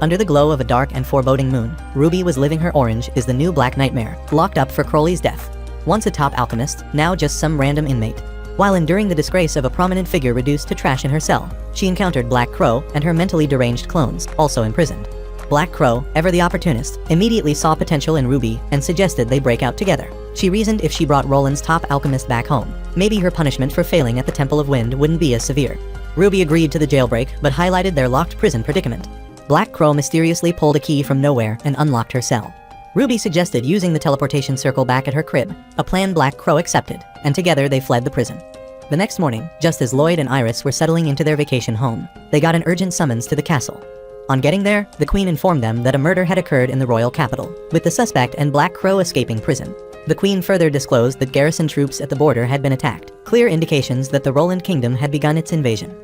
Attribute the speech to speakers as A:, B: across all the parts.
A: Under the glow of a dark and foreboding moon, Ruby was living her orange is the new black nightmare, locked up for Crowley's death. Once a top alchemist, now just some random inmate. While enduring the disgrace of a prominent figure reduced to trash in her cell, she encountered Black Crow and her mentally deranged clones, also imprisoned. Black Crow, ever the opportunist, immediately saw potential in Ruby and suggested they break out together. She reasoned if she brought Roland's top alchemist back home, maybe her punishment for failing at the Temple of Wind wouldn't be as severe. Ruby agreed to the jailbreak but highlighted their locked prison predicament. Black Crow mysteriously pulled a key from nowhere and unlocked her cell. Ruby suggested using the teleportation circle back at her crib, a plan Black Crow accepted, and together they fled the prison. The next morning, just as Lloyd and Iris were settling into their vacation home, they got an urgent summons to the castle. On getting there, the Queen informed them that a murder had occurred in the royal capital, with the suspect and Black Crow escaping prison. The Queen further disclosed that garrison troops at the border had been attacked, clear indications that the Roland Kingdom had begun its invasion.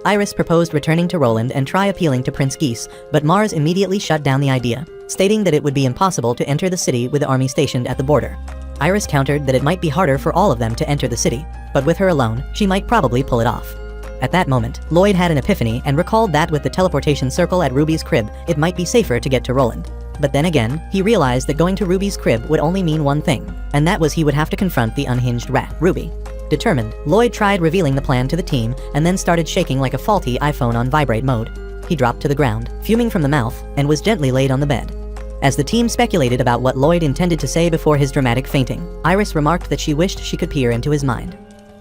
A: Iris proposed returning to Roland and try appealing to Prince Geese, but Mars immediately shut down the idea, stating that it would be impossible to enter the city with the army stationed at the border. Iris countered that it might be harder for all of them to enter the city, but with her alone, she might probably pull it off. At that moment, Lloyd had an epiphany and recalled that with the teleportation circle at Ruby's crib, it might be safer to get to Roland. But then again, he realized that going to Ruby's crib would only mean one thing, and that was he would have to confront the unhinged rat, Ruby. Determined, Lloyd tried revealing the plan to the team and then started shaking like a faulty iPhone on vibrate mode. He dropped to the ground, fuming from the mouth, and was gently laid on the bed. As the team speculated about what Lloyd intended to say before his dramatic fainting, Iris remarked that she wished she could peer into his mind.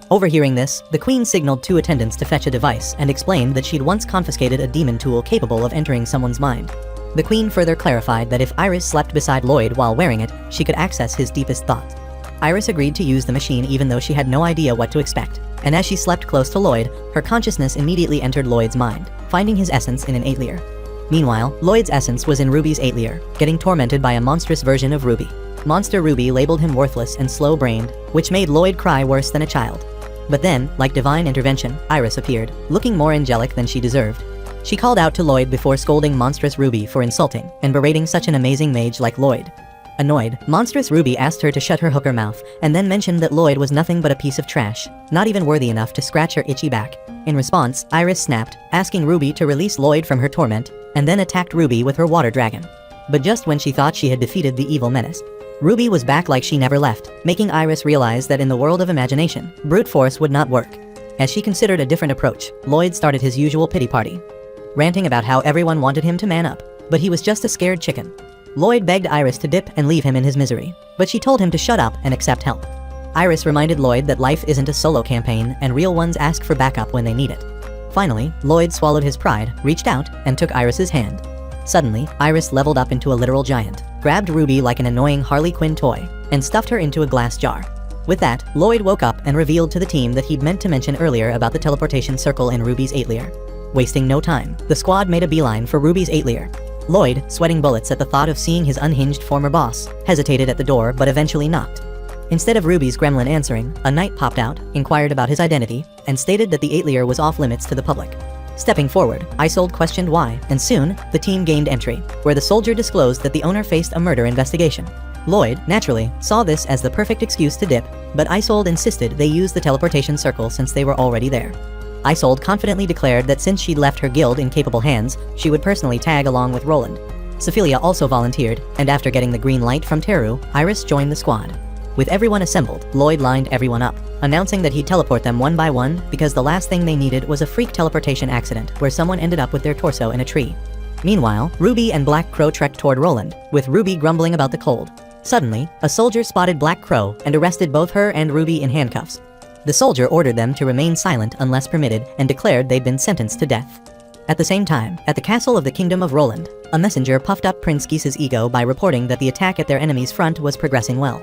A: Overhearing this, the Queen signaled 2 attendants to fetch a device and explained that she'd once confiscated a demon tool capable of entering someone's mind. The Queen further clarified that if Iris slept beside Lloyd while wearing it, she could access his deepest thoughts. Iris agreed to use the machine even though she had no idea what to expect, and as she slept close to Lloyd, her consciousness immediately entered Lloyd's mind, finding his essence in an 8-layer. Meanwhile, Lloyd's essence was in Ruby's 8-layer, getting tormented by a monstrous version of Ruby. Monster Ruby labeled him worthless and slow-brained, which made Lloyd cry worse than a child. But then, like divine intervention, Iris appeared, looking more angelic than she deserved. She called out to Lloyd before scolding monstrous Ruby for insulting and berating such an amazing mage like Lloyd. Annoyed, monstrous Ruby asked her to shut her hooker mouth and then mentioned that Lloyd was nothing but a piece of trash, not even worthy enough to scratch her itchy back. In response, Iris snapped, asking Ruby to release Lloyd from her torment, and then attacked Ruby with her water dragon. But just when she thought she had defeated the evil menace, Ruby was back like she never left, making Iris realize that in the world of imagination, brute force would not work. As she considered a different approach, Lloyd started his usual pity party, ranting about how everyone wanted him to man up, but he was just a scared chicken. Lloyd begged Iris to dip and leave him in his misery, but she told him to shut up and accept help. Iris reminded Lloyd that life isn't a solo campaign and real ones ask for backup when they need it. Finally, Lloyd swallowed his pride, reached out, and took Iris's hand. Suddenly, Iris leveled up into a literal giant, grabbed Ruby like an annoying Harley Quinn toy, and stuffed her into a glass jar. With that, Lloyd woke up and revealed to the team that he'd meant to mention earlier about the teleportation circle in Ruby's 8-layer. Wasting no time, the squad made a beeline for Ruby's 8-layer. Lloyd, sweating bullets at the thought of seeing his unhinged former boss, hesitated at the door but eventually knocked. Instead of Ruby's gremlin answering, a knight popped out, inquired about his identity, and stated that the 8-layer was off limits to the public. Stepping forward, Isolde questioned why, and soon, the team gained entry, where the soldier disclosed that the owner faced a murder investigation. Lloyd, naturally, saw this as the perfect excuse to dip, but Isolde insisted they use the teleportation circle since they were already there. Isolde confidently declared that since she'd left her guild in capable hands, she would personally tag along with Roland. Sophia also volunteered, and after getting the green light from Teru, Iris joined the squad. With everyone assembled, Lloyd lined everyone up, announcing that he'd teleport them one by one because the last thing they needed was a freak teleportation accident where someone ended up with their torso in a tree. Meanwhile, Ruby and Black Crow trekked toward Roland, with Ruby grumbling about the cold. Suddenly, a soldier spotted Black Crow and arrested both her and Ruby in handcuffs. The soldier ordered them to remain silent unless permitted and declared they'd been sentenced to death. At the same time, at the castle of the Kingdom of Roland, a messenger puffed up Prince Geese's ego by reporting that the attack at their enemy's front was progressing well.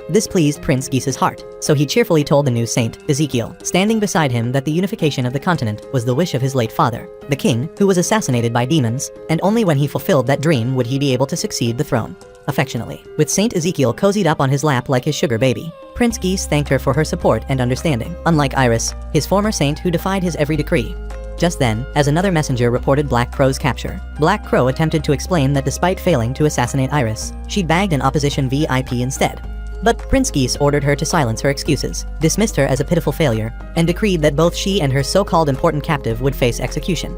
A: This pleased Prince Geese's heart, so he cheerfully told the new saint, Ezekiel, standing beside him, that the unification of the continent was the wish of his late father, the king, who was assassinated by demons, and only when he fulfilled that dream would he be able to succeed the throne. Affectionately, with Saint Ezekiel cozied up on his lap like his sugar baby, Prince Geese thanked her for her support and understanding, unlike Iris, his former saint who defied his every decree. Just then, as another messenger reported Black Crow's capture, Black Crow attempted to explain that despite failing to assassinate Iris, she'd bagged an opposition VIP instead. But Prince Geese ordered her to silence her excuses, dismissed her as a pitiful failure, and decreed that both she and her so-called important captive would face execution.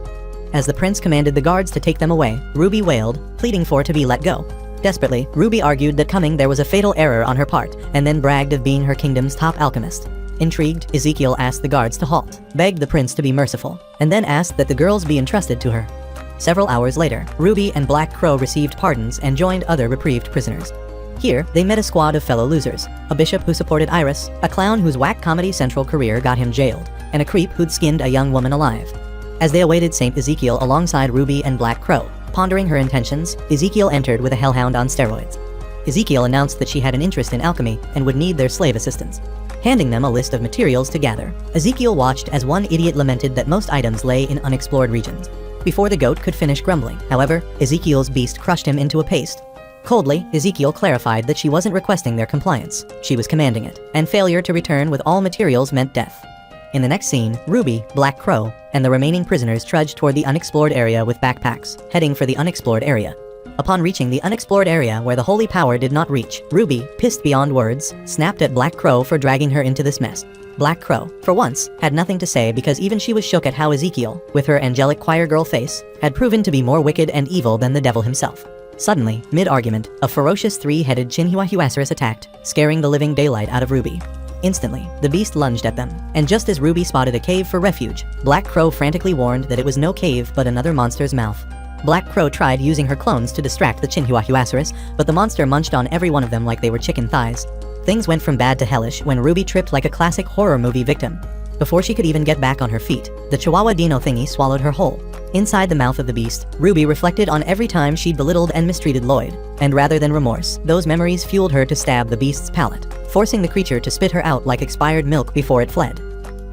A: As the prince commanded the guards to take them away, Ruby wailed, pleading for to be let go. Desperately, Ruby argued that coming there was a fatal error on her part, and then bragged of being her kingdom's top alchemist. Intrigued, Ezekiel asked the guards to halt, begged the prince to be merciful, and then asked that the girls be entrusted to her. Several hours later, Ruby and Black Crow received pardons and joined other reprieved prisoners. Here, they met a squad of fellow losers, a bishop who supported Iris, a clown whose whack Comedy Central career got him jailed, and a creep who'd skinned a young woman alive. As they awaited Saint Ezekiel alongside Ruby and Black Crow, pondering her intentions, Ezekiel entered with a hellhound on steroids. Ezekiel announced that she had an interest in alchemy and would need their slave assistance. Handing them a list of materials to gather, Ezekiel watched as one idiot lamented that most items lay in unexplored regions. Before the goat could finish grumbling, however, Ezekiel's beast crushed him into a paste. Coldly, Ezekiel clarified that she wasn't requesting their compliance, she was commanding it, and failure to return with all materials meant death. In the next scene, Ruby, Black Crow, and the remaining prisoners trudged toward the unexplored area with backpacks, heading for the unexplored area. Upon reaching the unexplored area where the holy power did not reach, Ruby, pissed beyond words, snapped at Black Crow for dragging her into this mess. Black Crow, for once, had nothing to say because even she was shook at how Ezekiel, with her angelic choir girl face, had proven to be more wicked and evil than the devil himself. Suddenly, mid-argument, a ferocious three-headed Chinhuahuasaurus attacked, scaring the living daylight out of Ruby. Instantly, the beast lunged at them, and just as Ruby spotted a cave for refuge, Black Crow frantically warned that it was no cave but another monster's mouth. Black Crow tried using her clones to distract the Chinhuahuasaurus, but the monster munched on every one of them like they were chicken thighs. Things went from bad to hellish when Ruby tripped like a classic horror movie victim. Before she could even get back on her feet, the Chihuahua Dino thingy swallowed her whole. Inside the mouth of the beast, Ruby reflected on every time she'd belittled and mistreated Lloyd, and rather than remorse, those memories fueled her to stab the beast's palate, forcing the creature to spit her out like expired milk before it fled.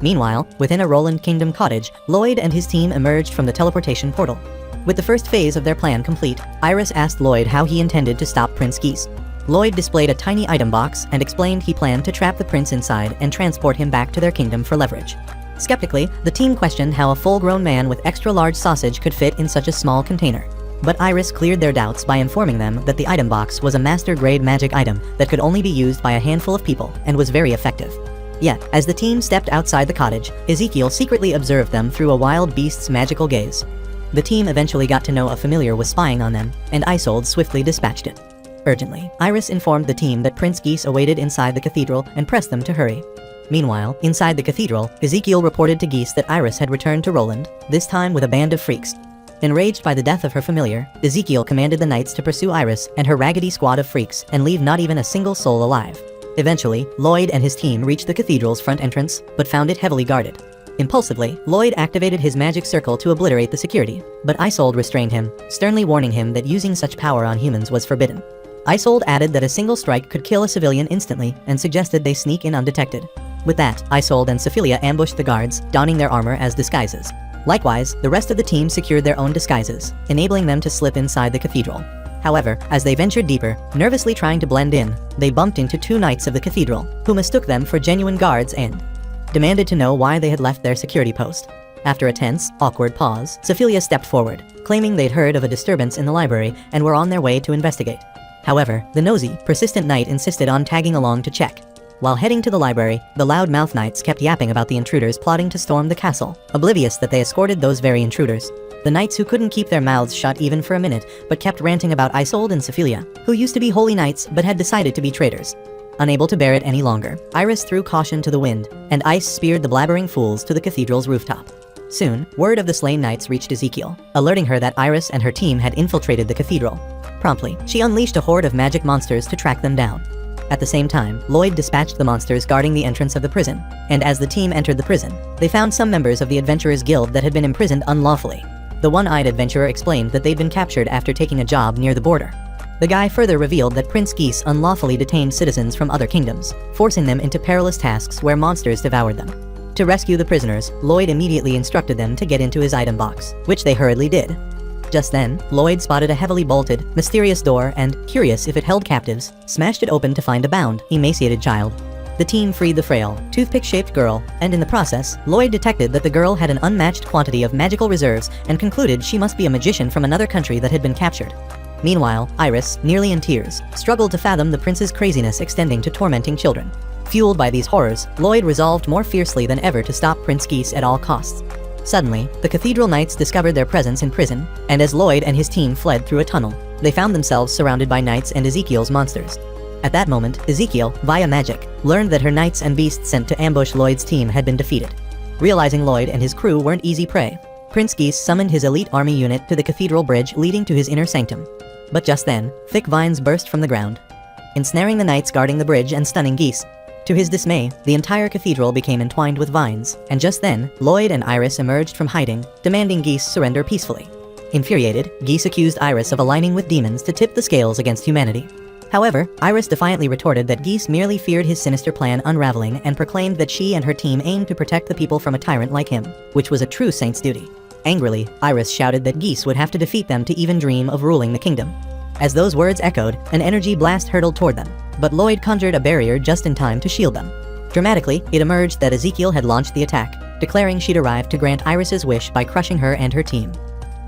A: Meanwhile, within a Roland Kingdom cottage, Lloyd and his team emerged from the teleportation portal. With the first phase of their plan complete, Iris asked Lloyd how he intended to stop Prince Geese. Lloyd displayed a tiny item box and explained he planned to trap the prince inside and transport him back to their kingdom for leverage. Skeptically, the team questioned how a full-grown man with extra-large sausage could fit in such a small container. But Iris cleared their doubts by informing them that the item box was a master-grade magic item that could only be used by a handful of people and was very effective. Yet, as the team stepped outside the cottage, Ezekiel secretly observed them through a wild beast's magical gaze. The team eventually got to know a familiar was spying on them, and Isolde swiftly dispatched it. Urgently, Iris informed the team that Prince Geese awaited inside the cathedral and pressed them to hurry. Meanwhile, inside the cathedral, Ezekiel reported to Geese that Iris had returned to Roland, this time with a band of freaks. Enraged by the death of her familiar, Ezekiel commanded the knights to pursue Iris and her raggedy squad of freaks and leave not even a single soul alive. Eventually, Lloyd and his team reached the cathedral's front entrance, but found it heavily guarded. Impulsively, Lloyd activated his magic circle to obliterate the security, but Isolde restrained him, sternly warning him that using such power on humans was forbidden. Isolde added that a single strike could kill a civilian instantly and suggested they sneak in undetected. With that, Isolde and Sophia ambushed the guards, donning their armor as disguises. Likewise, the rest of the team secured their own disguises, enabling them to slip inside the cathedral. However, as they ventured deeper, nervously trying to blend in, they bumped into two knights of the cathedral, who mistook them for genuine guards and demanded to know why they had left their security post. After a tense, awkward pause, Sophia stepped forward, claiming they'd heard of a disturbance in the library and were on their way to investigate. However, the nosy, persistent knight insisted on tagging along to check. While heading to the library, the loudmouth knights kept yapping about the intruders plotting to storm the castle, oblivious that they escorted those very intruders. The knights who couldn't keep their mouths shut even for a minute, but kept ranting about Isolde and Sophia, who used to be holy knights but had decided to be traitors. Unable to bear it any longer, Iris threw caution to the wind, and ice speared the blabbering fools to the cathedral's rooftop. Soon, word of the slain knights reached Ezekiel, alerting her that Iris and her team had infiltrated the cathedral. Promptly, she unleashed a horde of magic monsters to track them down. At the same time, Lloyd dispatched the monsters guarding the entrance of the prison, and as the team entered the prison, they found some members of the Adventurers Guild that had been imprisoned unlawfully. The one-eyed adventurer explained that they'd been captured after taking a job near the border. The guy further revealed that Prince Geese unlawfully detained citizens from other kingdoms, forcing them into perilous tasks where monsters devoured them. To rescue the prisoners, Lloyd immediately instructed them to get into his item box, which they hurriedly did. Just then, Lloyd spotted a heavily bolted, mysterious door and, curious if it held captives, smashed it open to find a bound, emaciated child. The team freed the frail, toothpick-shaped girl, and in the process, Lloyd detected that the girl had an unmatched quantity of magical reserves and concluded she must be a magician from another country that had been captured. Meanwhile, Iris, nearly in tears, struggled to fathom the prince's craziness extending to tormenting children. Fueled by these horrors, Lloyd resolved more fiercely than ever to stop Prince Geese at all costs. Suddenly, the cathedral knights discovered their presence in prison, and as Lloyd and his team fled through a tunnel, they found themselves surrounded by knights and Ezekiel's monsters. At that moment, Ezekiel, via magic, learned that her knights and beasts sent to ambush Lloyd's team had been defeated. Realizing Lloyd and his crew weren't easy prey, Prince Geese summoned his elite army unit to the cathedral bridge leading to his inner sanctum. But just then, thick vines burst from the ground, ensnaring the knights guarding the bridge and stunning Geese. To his dismay, the entire cathedral became entwined with vines, and just then, Lloyd and Iris emerged from hiding, demanding Geese surrender peacefully. Infuriated, Geese accused Iris of aligning with demons to tip the scales against humanity. However, Iris defiantly retorted that Geese merely feared his sinister plan unraveling and proclaimed that she and her team aimed to protect the people from a tyrant like him, which was a true saint's duty. Angrily, Iris shouted that Geese would have to defeat them to even dream of ruling the kingdom. As those words echoed, an energy blast hurtled toward them, but Lloyd conjured a barrier just in time to shield them. Dramatically, it emerged that Ezekiel had launched the attack, declaring she'd arrived to grant Iris's wish by crushing her and her team.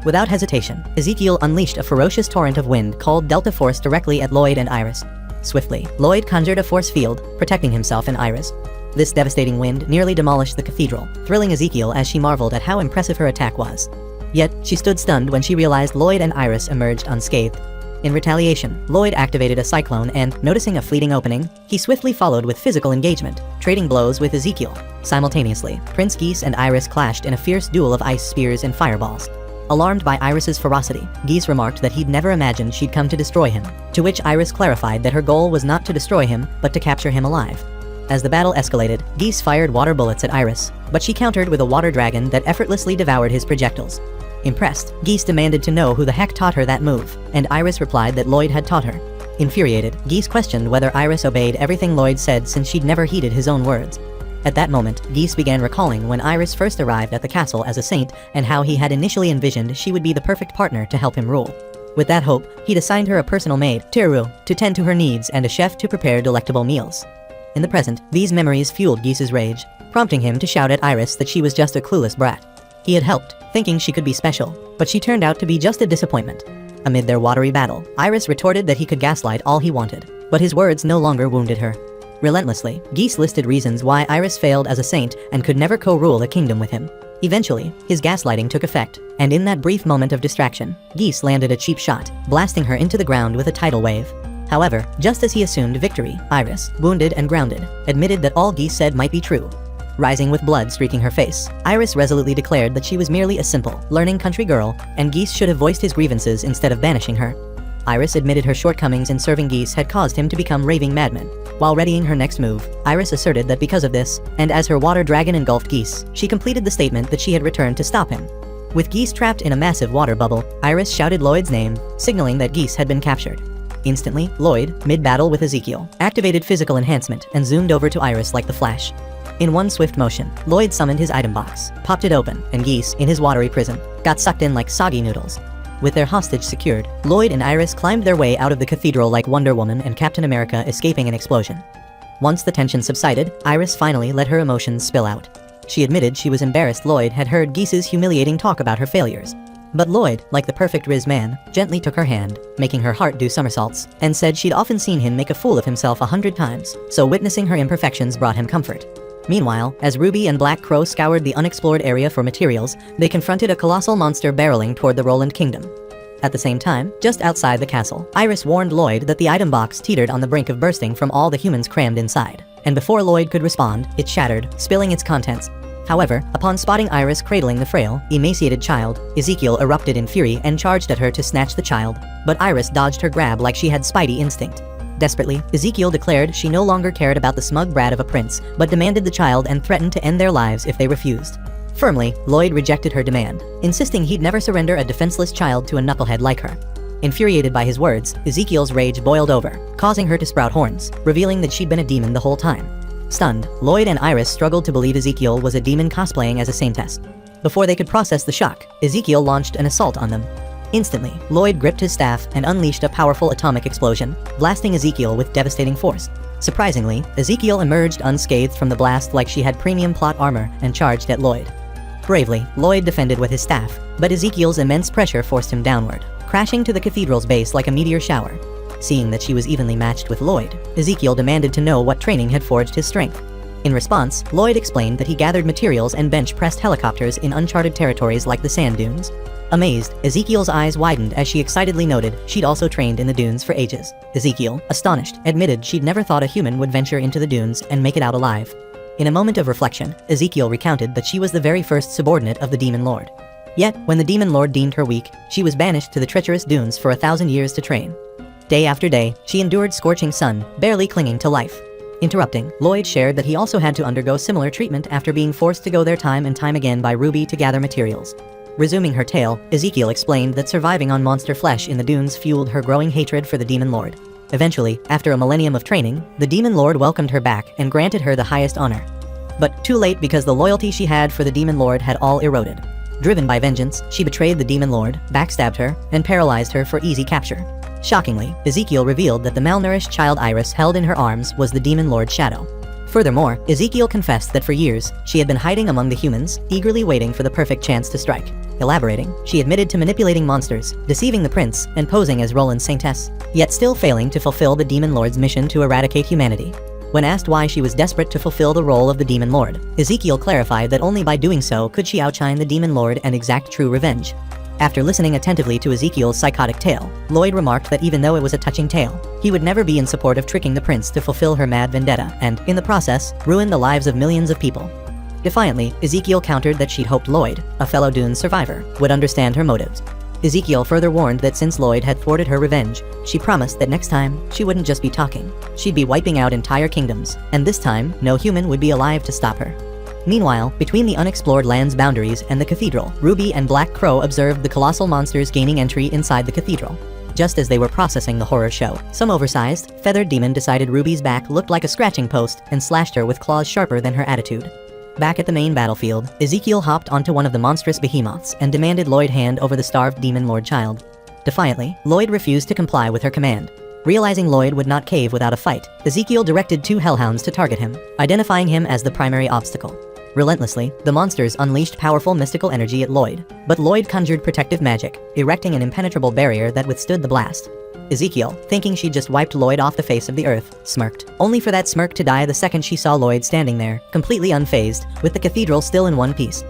A: Without hesitation, Ezekiel unleashed a ferocious torrent of wind called Delta Force directly at Lloyd and Iris. Swiftly, Lloyd conjured a force field, protecting himself and Iris. This devastating wind nearly demolished the cathedral, thrilling Ezekiel as she marveled at how impressive her attack was. Yet, she stood stunned when she realized Lloyd and Iris emerged unscathed. In retaliation, Lloyd activated a cyclone and, noticing a fleeting opening, he swiftly followed with physical engagement, trading blows with Ezekiel. Simultaneously, Prince Geese and Iris clashed in a fierce duel of ice spears and fireballs. Alarmed by Iris's ferocity, Geese remarked that he'd never imagined she'd come to destroy him, to which Iris clarified that her goal was not to destroy him, but to capture him alive. As the battle escalated, Geese fired water bullets at Iris, but she countered with a water dragon that effortlessly devoured his projectiles. Impressed, Geese demanded to know who the heck taught her that move, and Iris replied that Lloyd had taught her. Infuriated, Geese questioned whether Iris obeyed everything Lloyd said since she'd never heeded his own words. At that moment, Geese began recalling when Iris first arrived at the castle as a saint and how he had initially envisioned she would be the perfect partner to help him rule. With that hope, he'd assigned her a personal maid, Teru, to tend to her needs and a chef to prepare delectable meals. In the present, these memories fueled Geese's rage, prompting him to shout at Iris that she was just a clueless brat. He had helped, thinking she could be special, but she turned out to be just a disappointment. Amid their watery battle, Iris retorted that he could gaslight all he wanted, but his words no longer wounded her. Relentlessly, Geese listed reasons why Iris failed as a saint and could never co-rule a kingdom with him. Eventually, his gaslighting took effect, and in that brief moment of distraction, Geese landed a cheap shot, blasting her into the ground with a tidal wave. However, just as he assumed victory, Iris, wounded and grounded, admitted that all Geese said might be true. Rising with blood streaking her face, Iris resolutely declared that she was merely a simple, learning country girl, and Geese should have voiced his grievances instead of banishing her. Iris admitted her shortcomings in serving Geese had caused him to become raving madman. While readying her next move, Iris asserted that because of this, and as her water dragon engulfed Geese, she completed the statement that she had returned to stop him. With Geese trapped in a massive water bubble, Iris shouted Lloyd's name, signaling that Geese had been captured. Instantly, Lloyd, mid-battle with Ezekiel, activated physical enhancement and zoomed over to Iris like the Flash. In one swift motion, Lloyd summoned his item box, popped it open, and Geese, in his watery prison, got sucked in like soggy noodles. With their hostage secured, Lloyd and Iris climbed their way out of the cathedral like Wonder Woman and Captain America escaping an explosion. Once the tension subsided, Iris finally let her emotions spill out. She admitted she was embarrassed Lloyd had heard Geese's humiliating talk about her failures. But Lloyd, like the perfect Riz man, gently took her hand, making her heart do somersaults, and said she'd often seen him make a fool of himself 100 times, so witnessing her imperfections brought him comfort. Meanwhile, as Ruby and Black Crow scoured the unexplored area for materials, they confronted a colossal monster barreling toward the Roland Kingdom. At the same time, just outside the castle, Iris warned Lloyd that the item box teetered on the brink of bursting from all the humans crammed inside. And before Lloyd could respond, it shattered, spilling its contents. However, upon spotting Iris cradling the frail, emaciated child, Ezekiel erupted in fury and charged at her to snatch the child, but Iris dodged her grab like she had Spidey instinct. Desperately, Ezekiel declared she no longer cared about the smug brat of a prince, but demanded the child and threatened to end their lives if they refused. Firmly, Lloyd rejected her demand, insisting he'd never surrender a defenseless child to a knucklehead like her. Infuriated by his words, Ezekiel's rage boiled over, causing her to sprout horns, revealing that she'd been a demon the whole time. Stunned, Lloyd and Iris struggled to believe Ezekiel was a demon cosplaying as a saintess. Before they could process the shock, Ezekiel launched an assault on them. Instantly, Lloyd gripped his staff and unleashed a powerful atomic explosion, blasting Ezekiel with devastating force. Surprisingly, Ezekiel emerged unscathed from the blast like she had premium plot armor and charged at Lloyd. Bravely, Lloyd defended with his staff, but Ezekiel's immense pressure forced him downward, crashing to the cathedral's base like a meteor shower. Seeing that she was evenly matched with Lloyd, Ezekiel demanded to know what training had forged his strength. In response, Lloyd explained that he gathered materials and bench-pressed helicopters in uncharted territories like the sand dunes. Amazed, Ezekiel's eyes widened as she excitedly noted she'd also trained in the dunes for ages. Ezekiel, astonished, admitted she'd never thought a human would venture into the dunes and make it out alive. In a moment of reflection, Ezekiel recounted that she was the very first subordinate of the Demon Lord. Yet, when the Demon Lord deemed her weak, she was banished to the treacherous dunes for 1,000 years to train. Day after day, she endured scorching sun, barely clinging to life. Interrupting, Lloyd shared that he also had to undergo similar treatment after being forced to go there time and time again by Ruby to gather materials. Resuming her tale, Ezekiel explained that surviving on monster flesh in the dunes fueled her growing hatred for the Demon Lord. Eventually, after a millennium of training, the Demon Lord welcomed her back and granted her the highest honor. But too late, because the loyalty she had for the Demon Lord had all eroded. Driven by vengeance, she betrayed the Demon Lord, backstabbed her, and paralyzed her for easy capture. Shockingly, Ezekiel revealed that the malnourished child Iris held in her arms was the Demon Lord's shadow. Furthermore, Ezekiel confessed that for years, she had been hiding among the humans, eagerly waiting for the perfect chance to strike. Elaborating, she admitted to manipulating monsters, deceiving the prince, and posing as Roland's saintess, yet still failing to fulfill the Demon Lord's mission to eradicate humanity. When asked why she was desperate to fulfill the role of the Demon Lord, Ezekiel clarified that only by doing so could she outshine the Demon Lord and exact true revenge. After listening attentively to Ezekiel's psychotic tale, Lloyd remarked that even though it was a touching tale, he would never be in support of tricking the prince to fulfill her mad vendetta and, in the process, ruin the lives of millions of people. Defiantly, Ezekiel countered that she'd hoped Lloyd, a fellow Dunes survivor, would understand her motives. Ezekiel further warned that since Lloyd had thwarted her revenge, she promised that next time, she wouldn't just be talking. She'd be wiping out entire kingdoms, and this time, no human would be alive to stop her. Meanwhile, between the unexplored land's boundaries and the cathedral, Ruby and Black Crow observed the colossal monsters gaining entry inside the cathedral. Just as they were processing the horror show, some oversized, feathered demon decided Ruby's back looked like a scratching post and slashed her with claws sharper than her attitude. Back at the main battlefield, Ezekiel hopped onto one of the monstrous behemoths and demanded Lloyd hand over the starved Demon Lord child. Defiantly, Lloyd refused to comply with her command. Realizing Lloyd would not cave without a fight, Ezekiel directed 2 hellhounds to target him, identifying him as the primary obstacle. Relentlessly, the monsters unleashed powerful mystical energy at Lloyd, but Lloyd conjured protective magic, erecting an impenetrable barrier that withstood the blast. Ezekiel, thinking she'd just wiped Lloyd off the face of the earth, smirked, only for that smirk to die the second she saw Lloyd standing there, completely unfazed, with the cathedral still in one piece.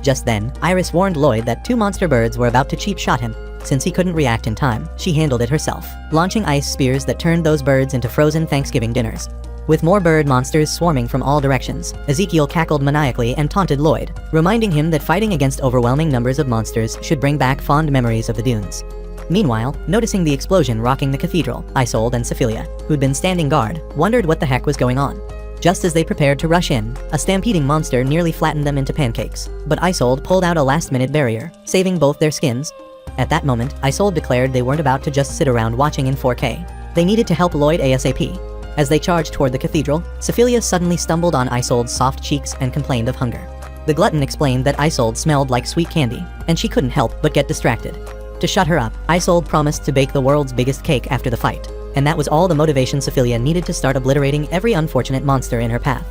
A: Just then, Iris warned Lloyd that 2 monster birds were about to cheap shot him. Since he couldn't react in time, she handled it herself, launching ice spears that turned those birds into frozen Thanksgiving dinners. With more bird monsters swarming from all directions, Ezekiel cackled maniacally and taunted Lloyd, reminding him that fighting against overwhelming numbers of monsters should bring back fond memories of the dunes. Meanwhile, noticing the explosion rocking the cathedral, Isolde and Sephilia, who'd been standing guard, wondered what the heck was going on. Just as they prepared to rush in, a stampeding monster nearly flattened them into pancakes, but Isolde pulled out a last-minute barrier, saving both their skins. At that moment, Isolde declared they weren't about to just sit around watching in 4K. They needed to help Lloyd ASAP. As they charged toward the cathedral, Sephilia suddenly stumbled on Isolde's soft cheeks and complained of hunger. The glutton explained that Isolde smelled like sweet candy, and she couldn't help but get distracted. To shut her up, Isolde promised to bake the world's biggest cake after the fight, and that was all the motivation Sephilia needed to start obliterating every unfortunate monster in her path.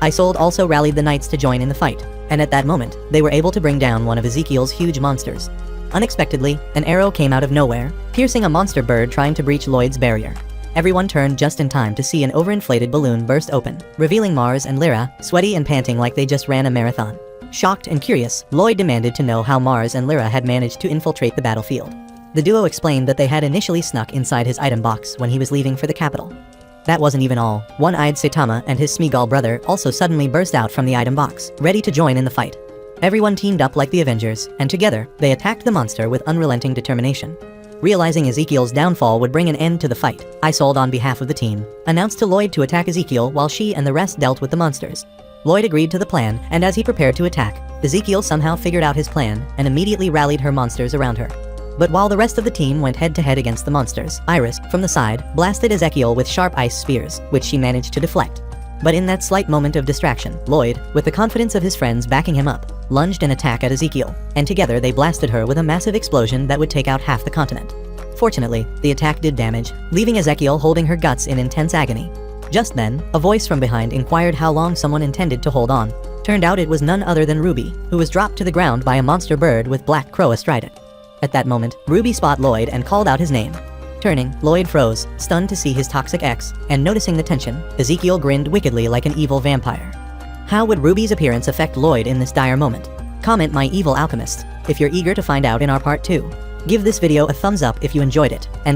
A: Isolde also rallied the knights to join in the fight, and at that moment, they were able to bring down one of Ezekiel's huge monsters. Unexpectedly, an arrow came out of nowhere, piercing a monster bird trying to breach Lloyd's barrier. Everyone turned just in time to see an overinflated balloon burst open, revealing Mars and Lyra, sweaty and panting like they just ran a marathon. Shocked and curious, Lloyd demanded to know how Mars and Lyra had managed to infiltrate the battlefield. The duo explained that they had initially snuck inside his item box when he was leaving for the capital. That wasn't even all. One-eyed Saitama and his Smeagol brother also suddenly burst out from the item box, ready to join in the fight. Everyone teamed up like the Avengers, and together, they attacked the monster with unrelenting determination. Realizing Ezekiel's downfall would bring an end to the fight, Isolde, on behalf of the team, announced to Lloyd to attack Ezekiel while she and the rest dealt with the monsters. Lloyd agreed to the plan, and as he prepared to attack, Ezekiel somehow figured out his plan and immediately rallied her monsters around her. But while the rest of the team went head-to-head against the monsters, Iris, from the side, blasted Ezekiel with sharp ice spears, which she managed to deflect. But in that slight moment of distraction, Lloyd, with the confidence of his friends backing him up, lunged an attack at Ezekiel, and together they blasted her with a massive explosion that would take out half the continent. Fortunately, the attack did damage, leaving Ezekiel holding her guts in intense agony. Just then, a voice from behind inquired how long someone intended to hold on. Turned out it was none other than Ruby, who was dropped to the ground by a monster bird with Black Crow astride it. At that moment, Ruby spotted Lloyd and called out his name. Turning, Lloyd froze, stunned to see his toxic ex, and noticing the tension, Ezekiel grinned wickedly like an evil vampire. How would Ruby's appearance affect Lloyd in this dire moment? Comment my evil alchemist if you're eager to find out in our part 2. Give this video a thumbs up if you enjoyed it, and